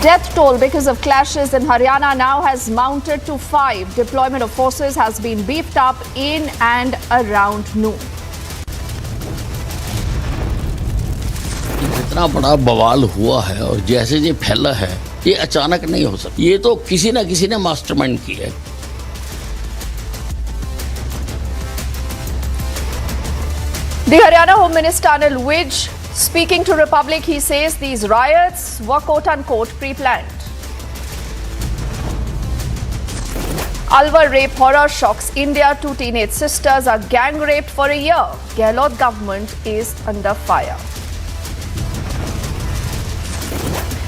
Death toll because of clashes in Haryana now has mounted to 5. Deployment of forces has been beefed up in and around noon. इतना बड़ा बवाल हुआ है और जैसे ये फैला है ये अचानक नहीं हो सकता, ये तो किसी ना किसी ने मास्टरमाइंड किया है। The Haryana Home Minister Anil Vij, speaking to Republic, he says these riots were quote-unquote pre-planned. Alwar rape horror shocks India. 2 teenage sisters are gang raped for a year. Gehlot government is under fire.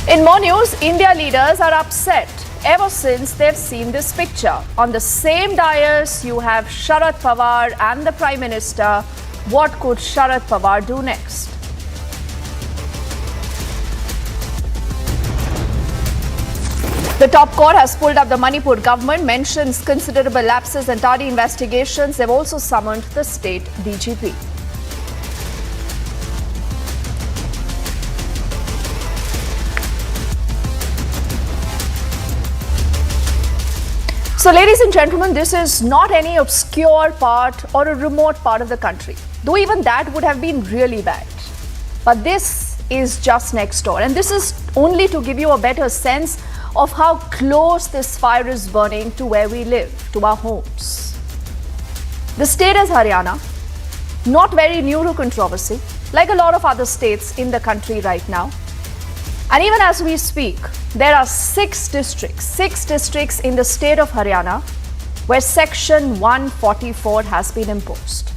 In more news, India leaders are upset ever since they've seen this picture. On the same dais, you have Sharad Pawar and the Prime Minister. What could Sharad Pawar do next? The top court has pulled up the Manipur government, mentions considerable lapses and tardy investigations. They've also summoned the state DGP. So, ladies and gentlemen, this is not any obscure part or a remote part of the country, though even that would have been really bad. But this is just next door, and this is only to give you a better sense of how close this fire is burning to where we live, to our homes. The state is Haryana, not very new to controversy, like a lot of other states in the country right now. And even as we speak, there are 6 districts in the state of Haryana where Section 144 has been imposed.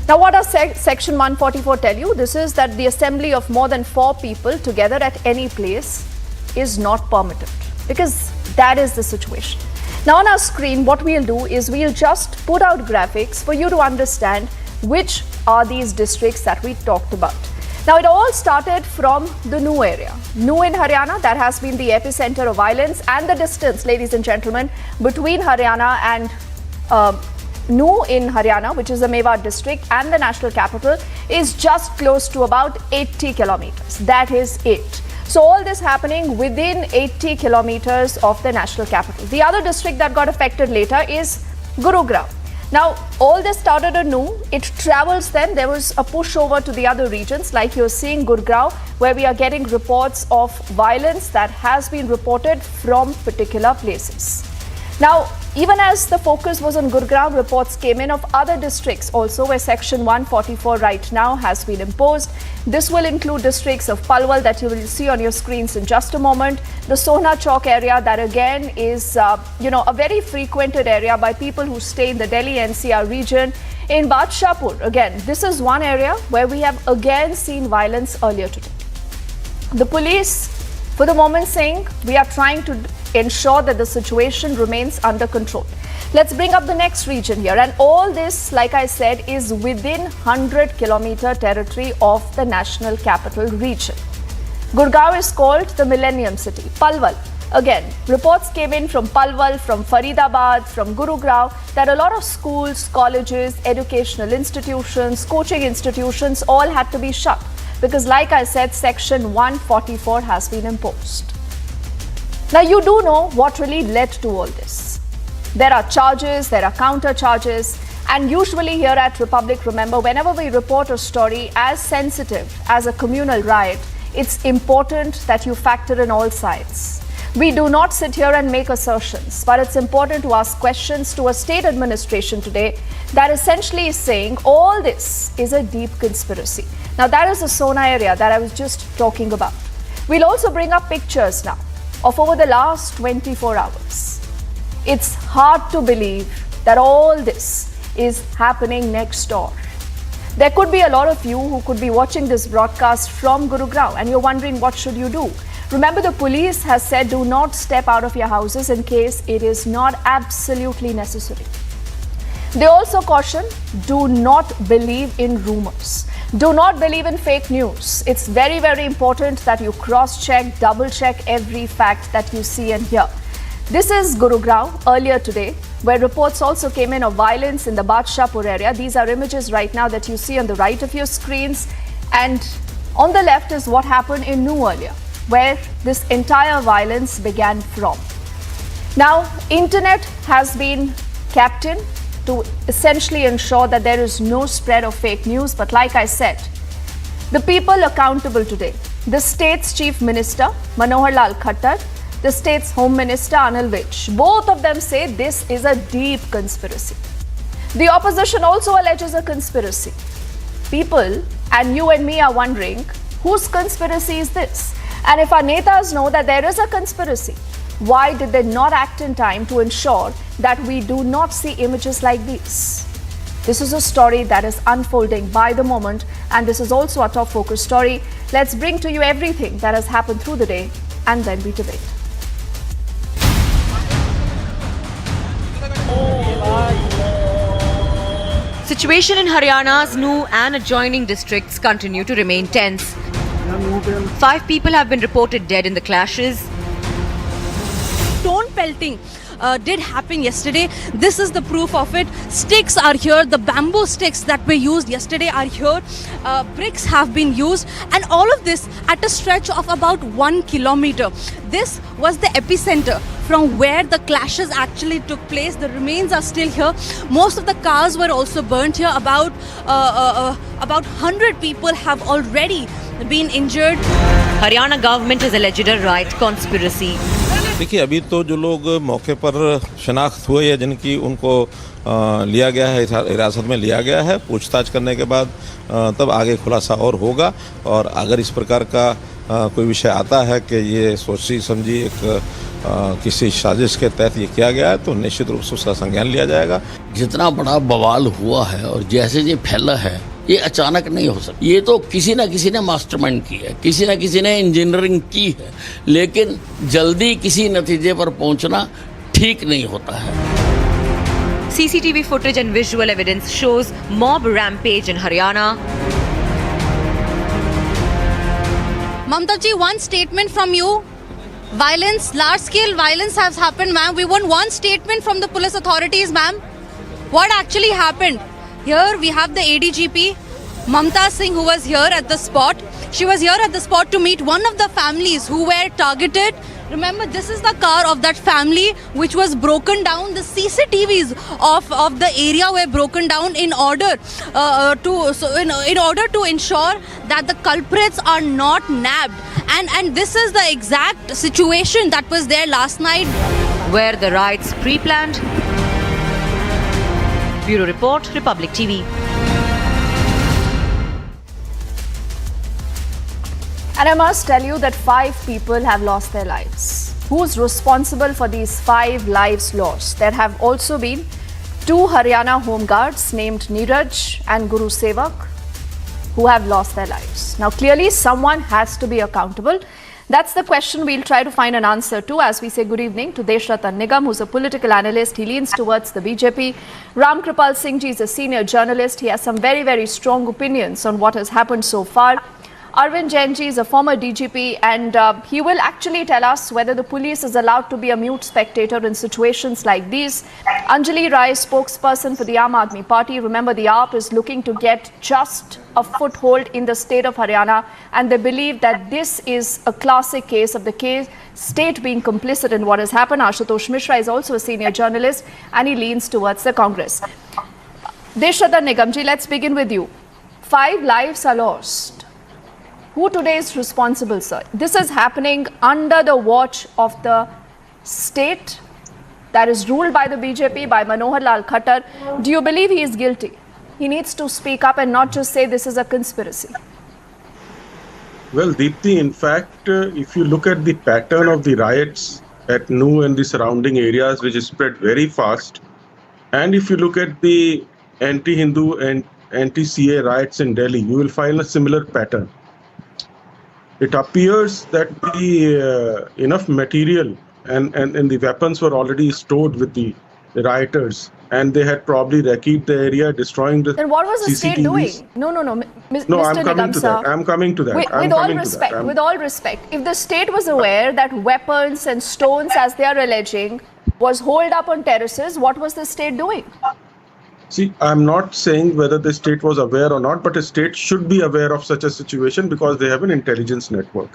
Now, what does Section 144 tell you? This is that the assembly of more than 4 people together at any place is not permitted, because that is the situation. Now, on our screen, what we'll do is we'll just put out graphics for you to understand which are these districts that we talked about. Now, it all started from the New area. New in Haryana, that has been the epicenter of violence, and the distance, ladies and gentlemen, between Haryana and New in Haryana, which is the Mewat district, and the national capital, is just close to about 80 kilometers. That is it. So all this happening within 80 kilometers of the national capital. The other district that got affected later is Gurugram. Now, all this started anew. It travels then. There was a push over to the other regions, like you're seeing Gurgaon, where we are getting reports of violence that has been reported from particular places. Now, even as the focus was on Gurgaon, reports came in of other districts also where Section 144 right now has been imposed. This will include districts of Palwal that you will see on your screens in just a moment. The Sohna Chowk area, that again is a very frequented area by people who stay in the Delhi NCR region. In Badshahpur, again, this is one area where we have again seen violence earlier today. The police, for the moment, saying we are trying to ensure that the situation remains under control. Let's bring up the next region here, and all this, like I said, is within 100-kilometer territory of the national capital region. Gurgaon is called the Millennium City. Palwal, again, reports came in from Palwal, from Faridabad, from Gurugram, that a lot of schools, colleges, educational institutions, coaching institutions all had to be shut because, like I said, Section 144 has been imposed. Now, you do know what really led to all this. There are charges, there are counter charges, and usually here at Republic, remember, whenever we report a story as sensitive as a communal riot, it's important that you factor in all sides. We do not sit here and make assertions, but it's important to ask questions to a state administration today that essentially is saying all this is a deep conspiracy. Now, that is the Sohna area that I was just talking about. We'll also bring up pictures now of over the last 24 hours. It's hard to believe that all this is happening next door. There could be a lot of you who could be watching this broadcast from Gurugram and you're wondering, what should you do? Remember, the police has said do not step out of your houses in case it is not absolutely necessary. They also caution, do not believe in rumors. Do not believe in fake news. It's very, very important that you cross-check, double-check every fact that you see and hear. This is Gurugram earlier today, where reports also came in of violence in the Badshahpur area. These are images right now that you see on the right of your screens. And on the left is what happened in New earlier. where this entire violence began from. Now, internet has been kept in to essentially ensure that there is no spread of fake news. But like I said, the people accountable today, the state's chief minister, Manohar Lal Khattar, the state's home minister, Anil Vij, both of them say this is a deep conspiracy. The opposition also alleges a conspiracy. People and you and me are wondering, whose conspiracy is this? And if our netas know that there is a conspiracy, why did they not act in time to ensure that we do not see images like these? This is a story that is unfolding by the moment, and this is also a top focus story. Let's bring to you everything that has happened through the day, and then we debate. Situation in Haryana's New and adjoining districts continue to remain tense. 5 people have been reported dead in the clashes. Stone pelting did happen yesterday. This is the proof of it. Sticks are here. The bamboo sticks that were used yesterday are here. Bricks have been used, and all of this at a stretch of about 1 kilometer. This was the epicenter from where the clashes actually took place. The remains are still here. Most of the cars were also burnt here. About 100 people have already been injured. Haryana government has alleged a riot conspiracy. देखिए, अभी तो जो लोग मौके पर शनाख्त हुए या जिनकी उनको लिया गया है, हिरासत में लिया गया है, पूछताछ करने के बाद तब आगे खुलासा और होगा। और अगर इस प्रकार का कोई विषय आता है कि ये सोची समझी एक किसी साजिश के तहत ये किया गया है, तो निश्चित रूप से उसका संज्ञान लिया जाएगा। जितना बड़ा बवाल हुआ है और जैसे ये फैला है, ये अचानक नहीं हो सकता। ये तो किसी ना किसी ने मास्टरमाइंड की है, किसी ना किसी ने इंजीनियरिंग की है, लेकिन जल्दी किसी नतीजे पर पहुंचना ठीक नहीं होता है। CCTV footage and visual evidence shows mob rampage in Haryana. Mamta ji, one statement from you. Violence, large-scale violence has happened, ma'am. We want one statement from the police authorities, ma'am. What actually happened? Here we have the ADGP, Mamta Singh, who was here at the spot. She was here at the spot to meet one of the families who were targeted. Remember, this is the car of that family which was broken down. The CCTVs of the area were broken down in order to ensure that the culprits are not nabbed. And this is the exact situation that was there last night. Were the riots pre-planned? Bureau Report, Republic TV. And I must tell you that 5 people have lost their lives. Who's responsible for these 5 lives lost? There have also been 2 Haryana home guards named Neeraj and Guru Sevak who have lost their lives. Now, clearly, someone has to be accountable. That's the question we'll try to find an answer to as we say good evening to Deshratan Nigam, who's a political analyst. He leans towards the BJP. Ram Kripal Singh ji is a senior journalist. He has some very, very strong opinions on what has happened so far. Arvind Jain ji is a former DGP, and he will actually tell us whether the police is allowed to be a mute spectator in situations like these. Anjali Rai, spokesperson for the Aam Aadmi Party. Remember, the AAP is looking to get just a foothold in the state of Haryana, and they believe that this is a classic case of the state being complicit in what has happened. Ashutosh Mishra is also a senior journalist, and he leans towards the Congress. Deshratan Nigam ji, let's begin with you. 5 lives are lost. Who today is responsible, sir? This is happening under the watch of the state that is ruled by the BJP, by Manohar Lal Khattar. Do you believe he is guilty? He needs to speak up and not just say this is a conspiracy. Well, Deepthi, in fact, if you look at the pattern of the riots at New and the surrounding areas, which is spread very fast, and if you look at the anti-Hindu and anti-CA riots in Delhi, you will find a similar pattern. It appears that the enough material and the weapons were already stored with the rioters, and they had probably recce'd the area, destroying the Then what was the state doing? No, No, I'm coming to that. I'm coming to that. With all respect, if the state was aware that weapons and stones, as they are alleging, was holed up on terraces, what was the state doing? See, I'm not saying whether the state was aware or not, but a state should be aware of such a situation because they have an intelligence network.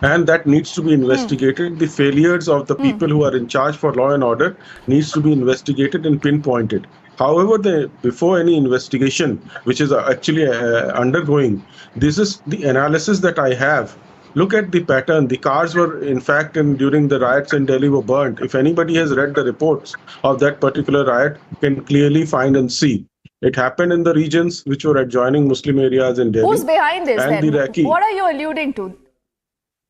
and that needs to be investigated. The failures of the people who are in charge for law and order needs to be investigated and pinpointed. However, before any investigation, which is actually undergoing, this is the analysis that I have. Look at the pattern. The cars were, in fact, during the riots in Delhi were burnt. If anybody has read the reports of that particular riot, can clearly find and see. It happened in the regions which were adjoining Muslim areas in Delhi. Who's behind this and then? The Iraqi. What are you alluding to?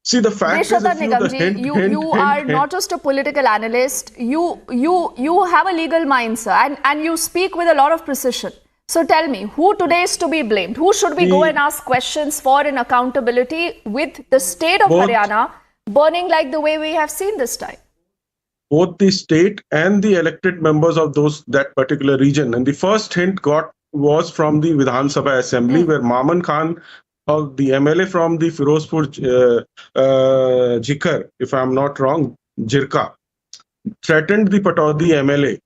See, the fact is, you are not just a political analyst. You have a legal mind, sir, and you speak with a lot of precision. So tell me, who today is to be blamed? Who should we go and ask questions for in accountability with the state of Haryana burning like the way we have seen this time? Both the state and the elected members of that particular region. And the first hint was from the Vidhan Sabha Assembly, where Maman Khan, the MLA from the Firozpur Jikar, if I'm not wrong, Jirka, threatened the Pataudi MLA.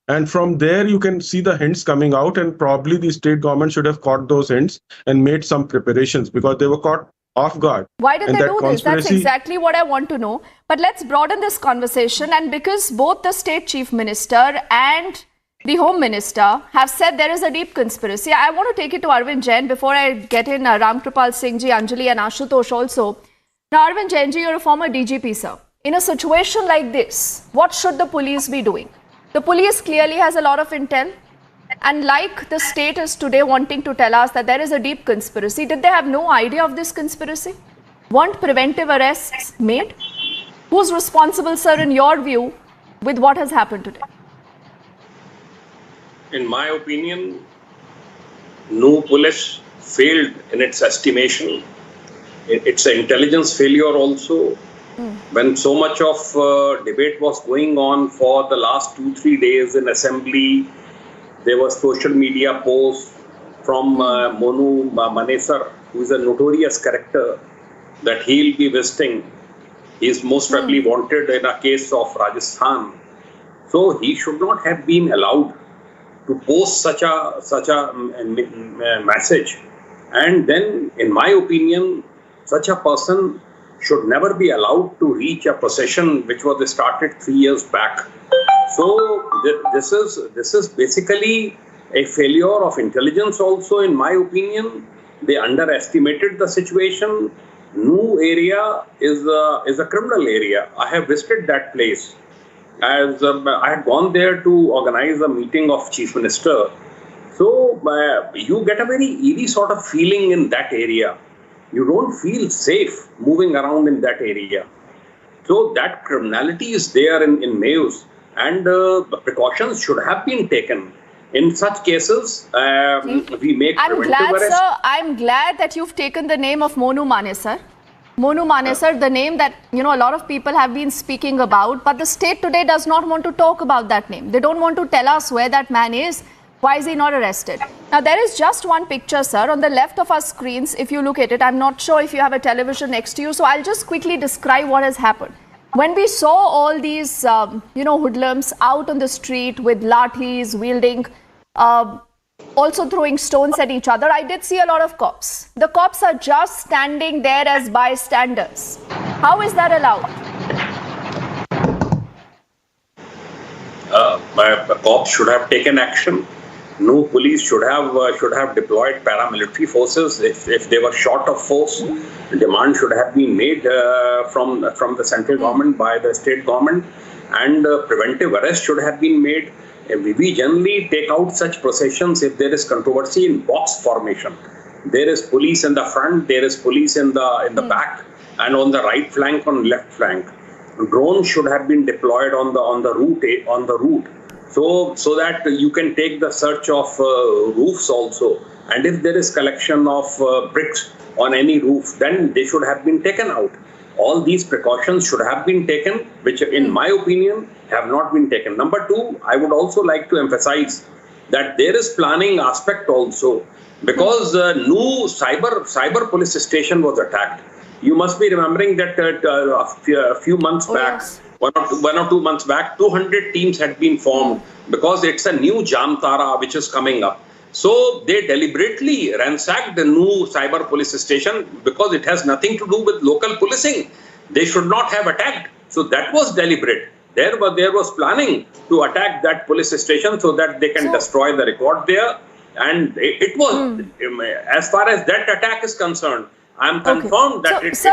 And from there, you can see the hints coming out, and probably the state government should have caught those hints and made some preparations, because they were caught off guard. Why did they do this? That's exactly what I want to know. But let's broaden this conversation. And because both the state chief minister and the home minister have said there is a deep conspiracy, I want to take it to Arvind Jain before I get in Ram Kripal Singh ji, Anjali and Ashutosh also. Now, Arvind Jain ji, you're a former DGP, sir. In a situation like this, what should the police be doing? The police clearly has a lot of intel. And like the state is today wanting to tell us that there is a deep conspiracy, did they have no idea of this conspiracy? Weren't preventive arrests made? Who's responsible, sir, in your view, with what has happened today? In my opinion, no police failed in its estimation. It's an intelligence failure also. When so much of debate was going on for the last 2-3 days in assembly, there was social media posts from Monu Manesar, who is a notorious character, that he'll be visiting. He is most probably wanted in a case of Rajasthan. So he should not have been allowed to post such a message. And then, in my opinion, such a person should never be allowed to reach a procession which was started 3 years back. So this is basically a failure of intelligence also, in my opinion. They underestimated the situation. New area is a criminal area. I have visited that place. As I had gone there to organize a meeting of Chief Minister. So you get a very eerie sort of feeling in that area. You don't feel safe moving around in that area. So that criminality is there in Mayos, and the precautions should have been taken. In such cases, we make preventive arrests. Sir, I'm glad that you've taken the name of Monu Manesar. Monu Manesar, the name that a lot of people have been speaking about, but the state today does not want to talk about that name. They don't want to tell us where that man is. Why is he not arrested? Now, there is just one picture, sir, on the left of our screens. If you look at it, I'm not sure if you have a television next to you, so I'll just quickly describe what has happened. When we saw all these, hoodlums out on the street with lathis, wielding, also throwing stones at each other, I did see a lot of cops. The cops are just standing there as bystanders. How is that allowed? The cops should have taken action. No police should have deployed paramilitary forces if they were short of force. Demand should have been made from the central government by the state government, and preventive arrest should have been made. We generally take out such processions if there is controversy in box formation. There is police in the front, there is police in the back, and on the right flank, on left flank. Drones should have been deployed on the route, so that you can take the search of roofs also. And if there is collection of bricks on any roof, then they should have been taken out. All these precautions should have been taken, which in my opinion have not been taken. Number two, I would also like to emphasize that there is planning aspect also, because new cyber police station was attacked. You must be remembering that a few months back, yes. one or 2 months back, 200 teams had been formed because it's a new Jamtara which is coming up. So they deliberately ransacked the new cyber police station because it has nothing to do with local policing. They should not have attacked. So that was deliberate. There was planning to attack that police station so that they can destroy the record there. And it was, as far as that attack is concerned, I am confirmed that it's a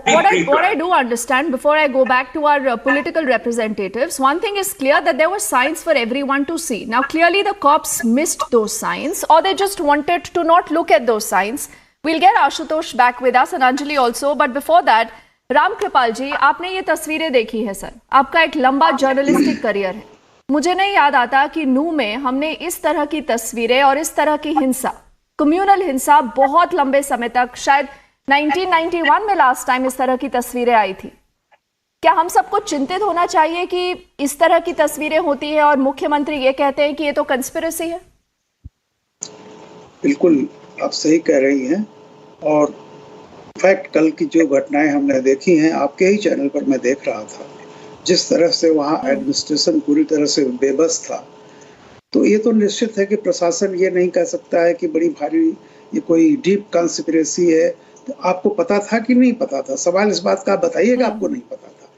what I do understand, before I go back to our political representatives, one thing is clear, that there were signs for everyone to see. Now, clearly the cops missed those signs, or they just wanted to not look at those signs. We'll get Ashutosh back with us and Anjali also, but before that, Ram Kripal जी, आपने ये तस्वीरें देखी है sir, आपका एक लंबा journalistic career है। मुझे नहीं याद आता कि नू में हमने इस तरह की तस्वीरें और इस तरह की हिंसा, कम्युनल हिंसा, बहुत लंबे समय तक, शायद 1991 में लास्ट टाइम इस तरह की तस्वीरें आई थी। क्या हम सबको चिंतित होना चाहिए कि इस तरह की तस्वीरें होती है और मुख्यमंत्री ये कहते हैं कि ये तो कंस्पिरेसी है? बिल्कुल आप सही कह रही हैं, और फैक्ट कल की जो घटनाएं हमने देखी हैं आपके ही चैनल पर मैं देख रहा था, जिस तरह से वहाँ एडमिनिस्ट्रेशन पूरी तरह से बेबस था, तो ये तो निश्चित है कि प्रशासन ये नहीं कह सकता है कि बड़ी भारी ये कोई डीप कंस्पिरेसी है। तो आपको पता था कि नहीं पता था? सवाल इस बात का आप बताइएगा, आपको नहीं पता था।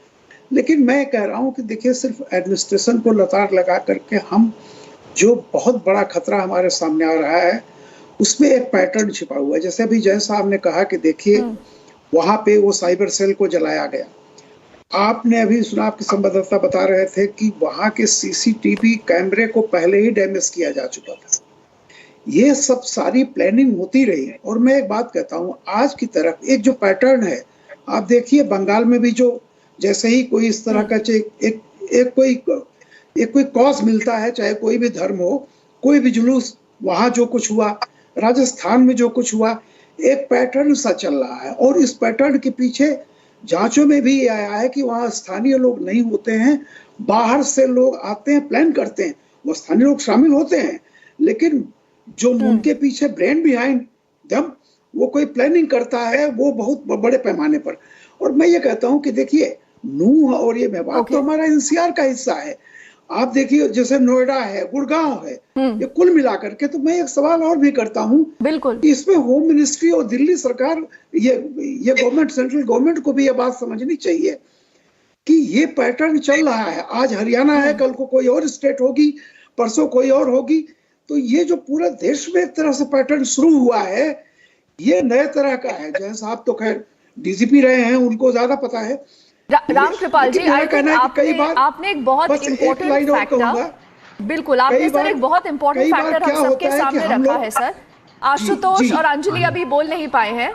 लेकिन मैं कह रहा हूँ कि देखिए, सिर्फ एडमिनिस्ट्रेशन को लताड़ लगा करके हम, जो बहुत बड़ा खतरा हमारे सामने आ रहा है उसमें एक पैटर्न छिपा हुआ है। जैसे अभी जय साहब ने कहा कि देखिए वहां पे वो साइबर सेल को जलाया गया। आपने अभी सुना, आपके संवाददाता बता रहे थे कि वहां के सीसीटीवी कैमरे को पहले ही डैमेज किया जा चुका था। ये सब सारी प्लानिंग होती रही है। और मैं एक बात कहता हूँ, आज की तरफ एक जो पैटर्न है, आप देखिए बंगाल में भी जो जैसे ही कोई इस तरह का एक कोई कॉज मिलता है, चाहे कोई भी धर्म हो, कोई भी जुलूस, वहां जो कुछ हुआ, राजस्थान में जो कुछ हुआ, एक पैटर्न सा चल रहा है। और इस पैटर्न के पीछे जांचों में भी आया है कि वहाँ स्थानीय लोग नहीं होते हैं, बाहर से लोग आते हैं, प्लान करते हैं। वो स्थानीय लोग शामिल होते हैं, लेकिन जो उनके पीछे ब्रेन बिहाइंड दम वो कोई प्लानिंग करता है, वो बहुत बड़े पैमाने पर। और मैं ये कहता हूँ कि देखिए, नूह और ये मेवात तो हमारा एनसीआर का हिस्सा है। आप देखिए, जैसे नोएडा है, गुड़गांव है, ये कुल मिलाकर के। तो मैं एक सवाल और भी करता हूँ, बिल्कुल, इसमें होम मिनिस्ट्री और दिल्ली सरकार, ये गवर्नमेंट, सेंट्रल गवर्नमेंट को भी ये बात समझनी चाहिए कि ये पैटर्न चल रहा है। आज हरियाणा है, कल को कोई और स्टेट होगी, परसों कोई और होगी। तो ये जो पूरा देश में एक तरह से पैटर्न शुरू हुआ है, ये नए तरह का है। जैसे साहब तो खैर डीजीपी रहे हैं, उनको ज्यादा पता है। राम कृपाल जी, आपने एक बहुत इम्पोर्टेंट फैक्टर, बिल्कुल आपने सर एक बहुत इम्पोर्टेंट फैक्टर हम सबके सामने रखा है सर। आशुतोष और अंजलि अभी बोल नहीं पाए हैं।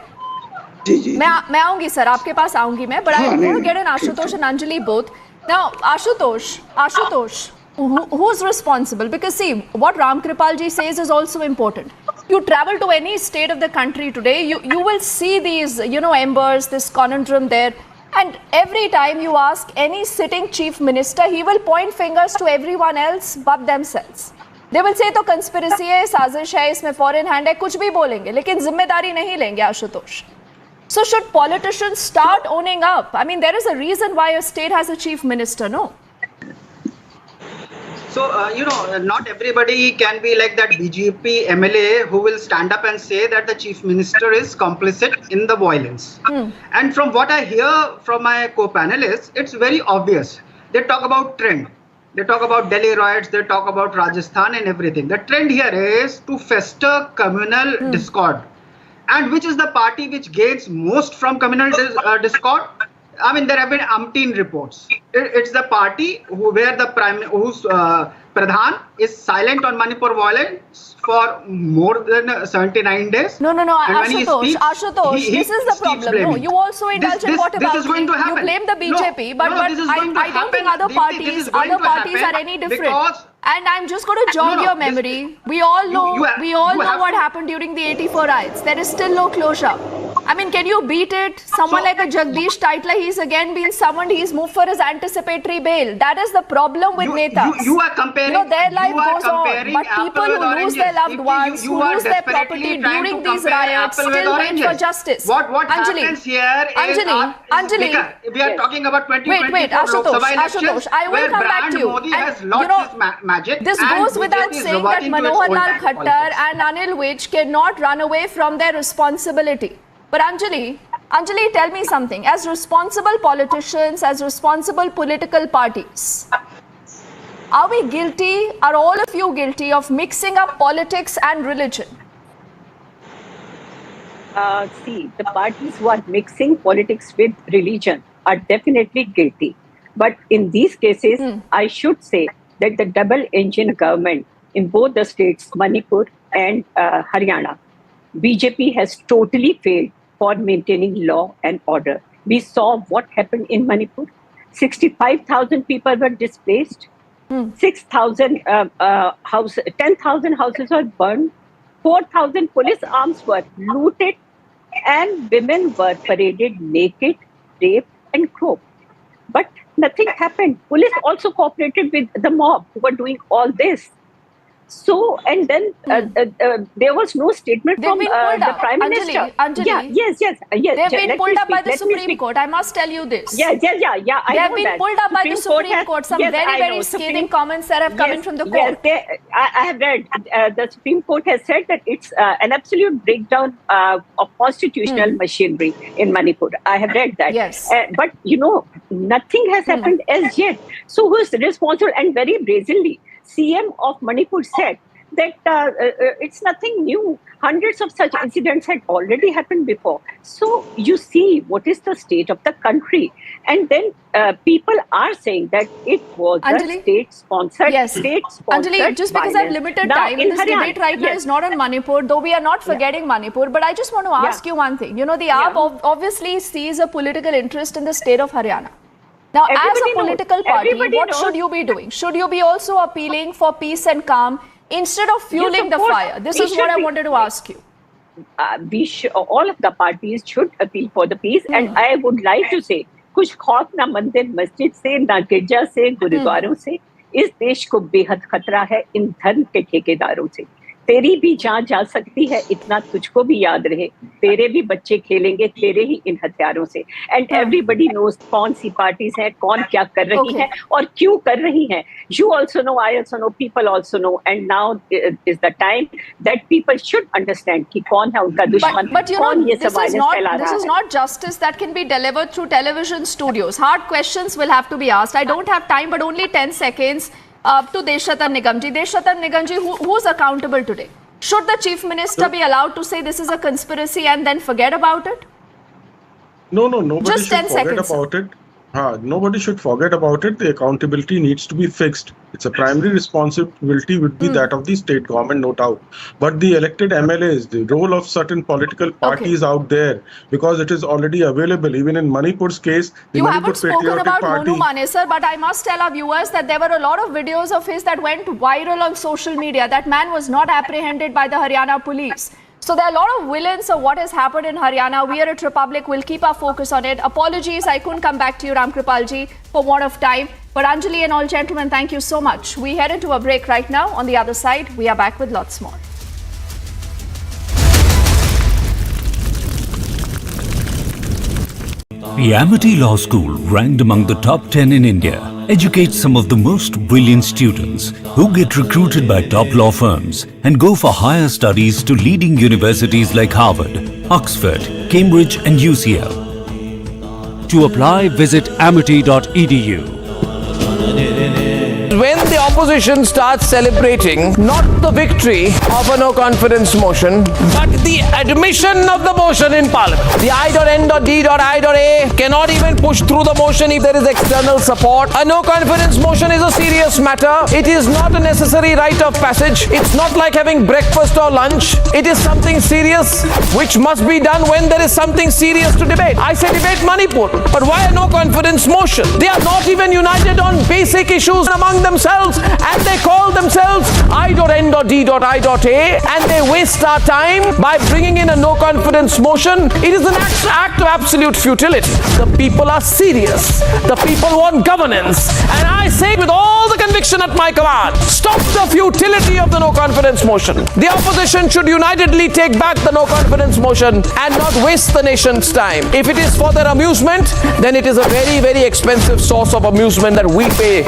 मैं आऊंगी सर, आपके पास आऊंगी मैं, but I want to get in Ashutosh and Anjali both. Now, Ashutosh, who's responsible? Because see, what Ram Kripal ji says is also important. You travel to any state of the country today, you will see these, embers, this conundrum there. And every time you ask any sitting chief minister, he will point fingers to everyone else but themselves. They will say तो conspiracy है, साजिश है, इसमें foreign hand है, कुछ भी बोलेंगे, लेकिन जिम्मेदारी नहीं लेंगे Ashutosh. So should politicians start owning up? I mean, there is a reason why a state has a chief minister, no? So, not everybody can be like that BJP MLA who will stand up and say that the chief minister is complicit in the violence. And from what I hear from my co-panelists, it's very obvious. They talk about trend. They talk about Delhi riots. They talk about Rajasthan and everything. The trend here is to fester communal discord. And which is the party which gains most from communal discord? I mean, there have been umpteen reports. It's the party whose Pradhan is silent on Manipur violence for more than 79 days. No, Ashutosh, this is the problem. No, you also indulge in what about you blame the BJP, but I don't think other parties are any different. And I'm just going to jog your memory. We all know what happened during the 84 riots. There is still no closure. I mean, can you beat it? Someone like a Jagdish Titla, he's again been summoned. He's moved for his anticipatory bail. That is the problem with netas. You are comparing. Their life goes on. But people who lose their loved ones, who lose their property during these riots, still wait for justice. What happens here is... Anjali. We are talking about 2024 Wait, Ashutosh, I will come back to you. Modi has lost his magic. This goes without saying that Manohar Lal Khattar and Anil Vij cannot run away from their responsibility. But Anjali, tell me something. As responsible politicians, as responsible political parties, are we guilty, are all of you guilty of mixing up politics and religion? See, the parties who are mixing politics with religion are definitely guilty. But in these cases, I should say that the double-engine government in both the states, Manipur and Haryana, BJP has totally failed for maintaining law and order. We saw what happened in Manipur. 65,000 people were displaced. 6,000 houses, 10,000 houses were burned. 4,000 police arms were looted, and women were paraded naked, raped, and groped. But nothing happened. Police also cooperated with the mob who were doing all this. So, and then there was no statement from the Prime Minister. Anjali, yes. They've been pulled up by the Supreme Court. I must tell you this. Yeah. They have been pulled up by the Supreme Court. Some very scathing comments that have come in from the court. Yes, I have read. The Supreme Court has said that it's an absolute breakdown of constitutional machinery in Manipur. I have read that. Yes. But, nothing has happened as yet. So who is responsible? And very brazenly, CM of Manipur said that it's nothing new. Hundreds of such incidents had already happened before. So you see what is the state of the country. And then people are saying that it was a state-sponsored Anjali, just because I've limited time, this debate right now is not on Manipur, though we are not forgetting Manipur. But I just want to ask you one thing. The AAP obviously sees a political interest in the state of Haryana. Now, as a political party, what should you be doing? Should you be also appealing for peace and calm instead of fueling the fire? This is what I wanted to ask you. All of the parties should appeal for the peace. And I would like to say, कुछ खौफ ना मंदिर मस्जिद से, ना गिरजा से, गुरुद्वारों से, इस देश को बेहद खतरा है इन धर्म के ठेकेदारों से. तेरी भी जान जा सकती है, इतना तुझको भी याद रहे. तेरे भी बच्चे खेलेंगे तेरे ही इन हथियारों से. एंड एवरीबडी नोज कौन सी पार्टीज है, कौन क्या कर रही है और क्यों कर रही है. You also know, I also know, people also know. And now is the time that people should understand कि कौन है उनका दुश्मन, कौन ये सब वायलेंस फैला रहा है. This is not justice that can be delivered through television studios. Hard questions will have to be asked. I don't have time, but only 10 seconds. To Deshratan Nigamji. Deshratan Nigamji, who's accountable today? Should the Chief Minister be allowed to say this is a conspiracy and then forget about it? No, nobody Just should 10 forget seconds. about it. Nobody should forget about it. The accountability needs to be fixed. It's a primary responsibility would be that of the state government, no doubt. But the elected MLAs, the role of certain political parties out there, because it is already available. Even in Manipur's case, the You Manipur haven't spoken Patriotic about Party. Monu Manesar, but I must tell our viewers that there were a lot of videos of his that went viral on social media. That man was not apprehended by the Haryana police. So there are a lot of villains of what has happened in Haryana. We are at Republic. We'll keep our focus on it. Apologies, I couldn't come back to you, Ram Kripalji, for want of time. But Anjali and all gentlemen, thank you so much. We head into a break right now. On the other side, we are back with lots more. The Amity Law School, ranked among the top 10 in India, educates some of the most brilliant students who get recruited by top law firms and go for higher studies to leading universities like Harvard, Oxford, Cambridge and UCL. To apply, visit amity.edu. When the opposition starts celebrating not the victory of a no-confidence motion, but the admission of the motion in Parliament. The I.N.D.I.A cannot even push through the motion if there is external support. A no-confidence motion is a serious matter. It is not a necessary rite of passage. It's not like having breakfast or lunch. It is something serious which must be done when there is something serious to debate. I say debate Manipur, but why a no-confidence motion? They are not even united on basic issues among themselves and they call themselves I.N.D.I.A and they waste our time by bringing in a no confidence motion. It is an act of absolute futility. The people are serious. The people want governance. And I say with all the conviction at my command, stop the futility of the no confidence motion. The opposition should unitedly take back the no confidence motion and not waste the nation's time. If it is for their amusement, then it is a very, very expensive source of amusement that we pay.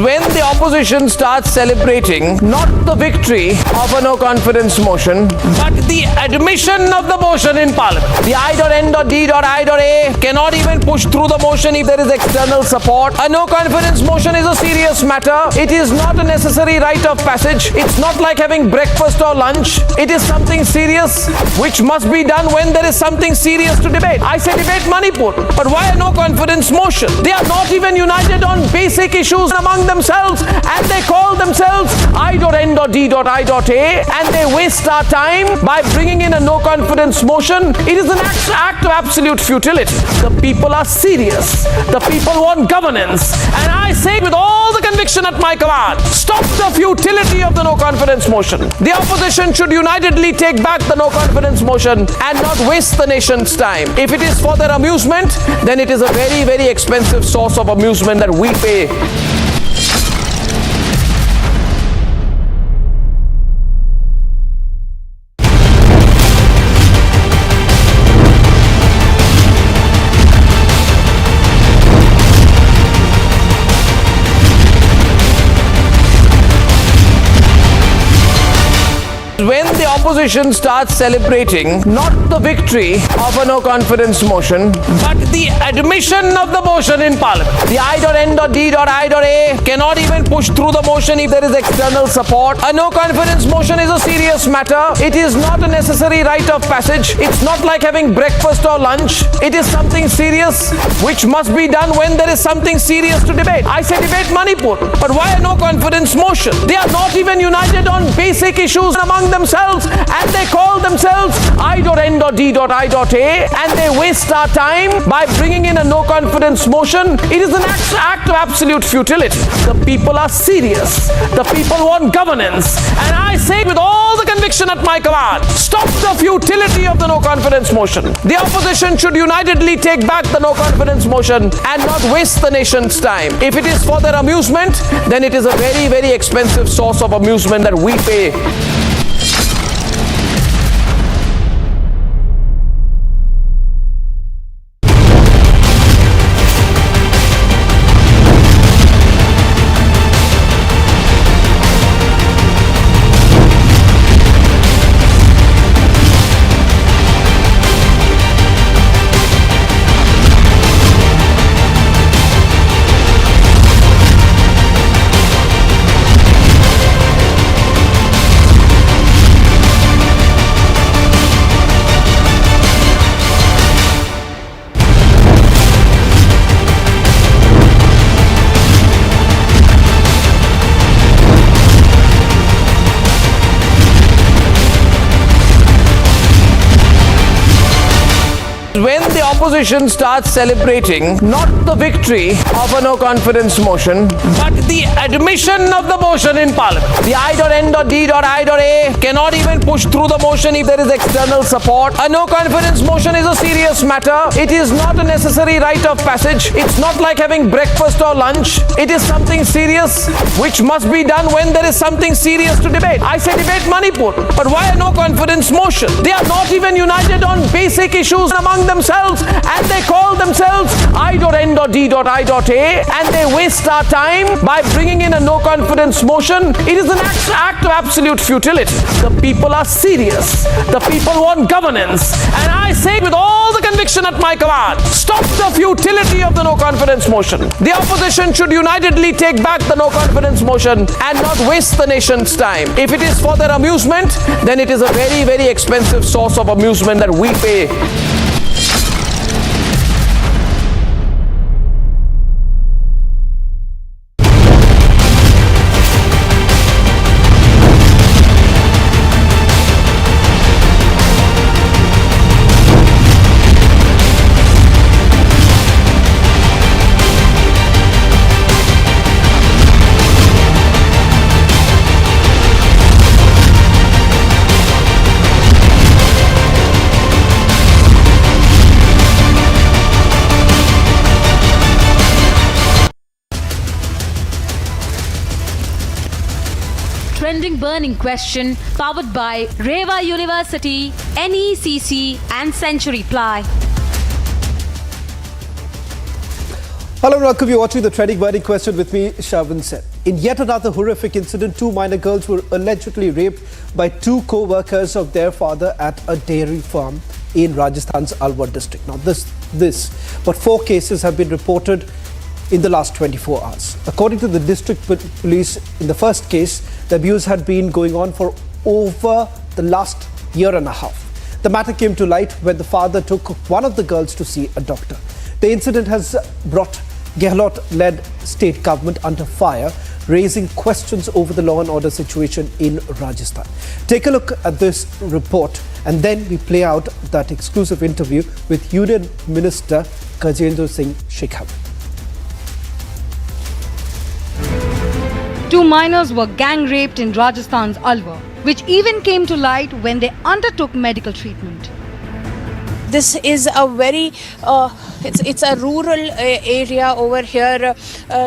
When the opposition starts celebrating not the victory of a no confidence motion, but the admission of the motion in Parliament. The I.N.D.I.A cannot even push through the motion if there is external support. A no confidence motion is a serious matter. It is not a necessary rite of passage. It's not like having breakfast or lunch. It is something serious which must be done when there is something serious to debate. I say debate Manipur, but why a no confidence motion? They are not even united on basic issues among themselves and they call themselves I.N.D.I.A and they waste our time by bringing in a no confidence motion. It is an act of absolute futility. The people are serious. The people want governance. And I say with all the conviction at my command, stop the futility of the no confidence motion. The opposition should unitedly take back the no confidence motion and not waste the nation's time. If it is for their amusement, then it is a very, very expensive source of amusement that we pay. When the opposition starts celebrating not the victory of a no confidence motion, but the admission of the motion in Parliament. The I.N.D.I.A cannot even push through the motion if there is external support. A no confidence motion is a serious matter. It is not a necessary rite of passage. It's not like having breakfast or lunch. It is something serious which must be done when there is something serious to debate. I say debate Manipur, but why a no confidence motion? They are not even united on basic issues among themselves and they call themselves I.N.D.I.A and they waste our time by bringing in a no confidence motion. It is an act of absolute futility. The people are serious. The people want governance. And I say with all the conviction at my command, stop the futility of the no confidence motion. The opposition should unitedly take back the no confidence motion and not waste the nation's time. If it is for their amusement, then it is a very, very expensive source of amusement that we pay. When the opposition starts celebrating not the victory of a no confidence motion, but the admission of the motion in Parliament. The I.N.D.I.A cannot even push through the motion if there is external support. A no confidence motion is a serious matter. It is not a necessary rite of passage. It's not like having breakfast or lunch. It is something serious which must be done when there is something serious to debate. I say debate Manipur, but why a no confidence motion? They are not even united on basic issues among themselves and they call themselves I.N.D.I.A and they waste our time by bringing in a no confidence motion. It is an act of absolute futility. The people are serious. The people want governance. And I say with all the conviction conviction at my command. Stop the futility of the no confidence motion. The opposition should unitedly take back the no confidence motion and not waste the nation's time. If it is for their amusement, then it is a very, very expensive source of amusement that we pay. Trending burning question powered by Reva University, NECC and Century Ply. Hello and welcome. You're watching the Trending Burning Question with me, Shavin Sen. In yet another horrific incident, 2 minor girls were allegedly raped by 2 co-workers of their father at a dairy farm in Rajasthan's Alwar district. Now but 4 cases have been reported in the last 24 hours. According to the district police, in the first case, the abuse had been going on for over the last year and a half. The matter came to light when the father took one of the girls to see a doctor. The incident has brought Gehlot-led state government under fire, raising questions over the law and order situation in Rajasthan. Take a look at this report and then we play out that exclusive interview with Union Minister Gajendra Singh Shekhawat. 2 minors were gang raped in Rajasthan's Alwar, which even came to light when they undertook medical treatment. This is a very it's a rural area over here,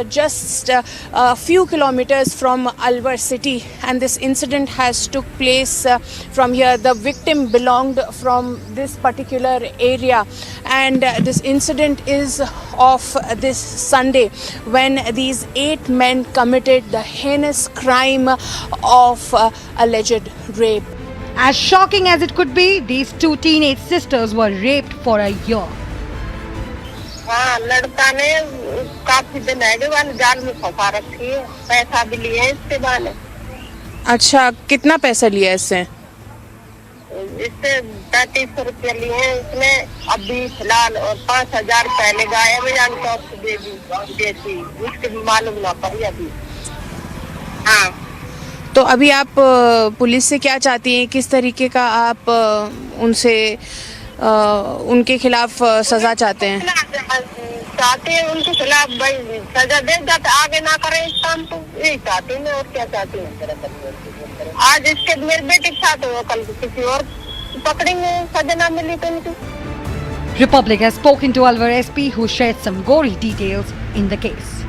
just a few kilometers from Alwar city, and this incident has took place from here. The victim belonged from this particular area, and this incident is of this Sunday when these 8 men committed the heinous crime of alleged rape. As shocking as it could be, these 2 teenage sisters were raped for a year. हाँ, लड़का ने काफी दिन है जाल में फंसा रखी है, पैसा भी लिए इससे वाले। अच्छा, कितना पैसा लिया इससे? इससे 3500 रुपये लिए हैं इसने, अभी फिलहाल, और 5000 पहले गायब है, जान तो देती उसके भी मालूम ना पड़ी अभी। हाँ, तो अभी आप पुलिस से क्या चाहती हैं? किस तरीके का आप उनसे उनके खिलाफ सजा चाहते हैं? चाहते हैं उनके खिलाफ भाई सजा दे, जाते आगे ना करें इस काम को, यही चाहती हूँ मैं, और क्या चाहती हूँ? आज इसके मेरे बेटे के साथ हो, कल किसी और पकड़ेंगे, सजा ना मिली तो उनकी। Republic has spoken to Alwar SP, who shared some gory details in the case.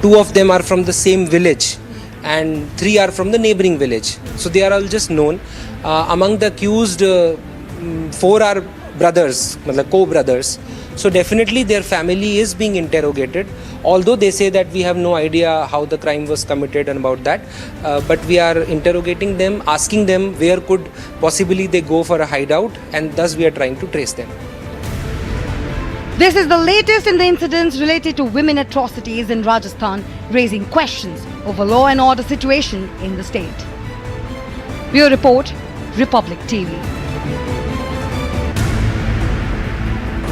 2 of them are from the same village and 3 are from the neighboring village. So they are all just known. Among the accused, 4 are brothers, co-brothers. So definitely their family is being interrogated, although they say that we have no idea how the crime was committed and about that. But we are interrogating them, asking them where could possibly they go for a hideout, and thus we are trying to trace them. This is the latest in the incidents related to women atrocities in Rajasthan, raising questions over law and order situation in the state. Bureau Report, Republic TV.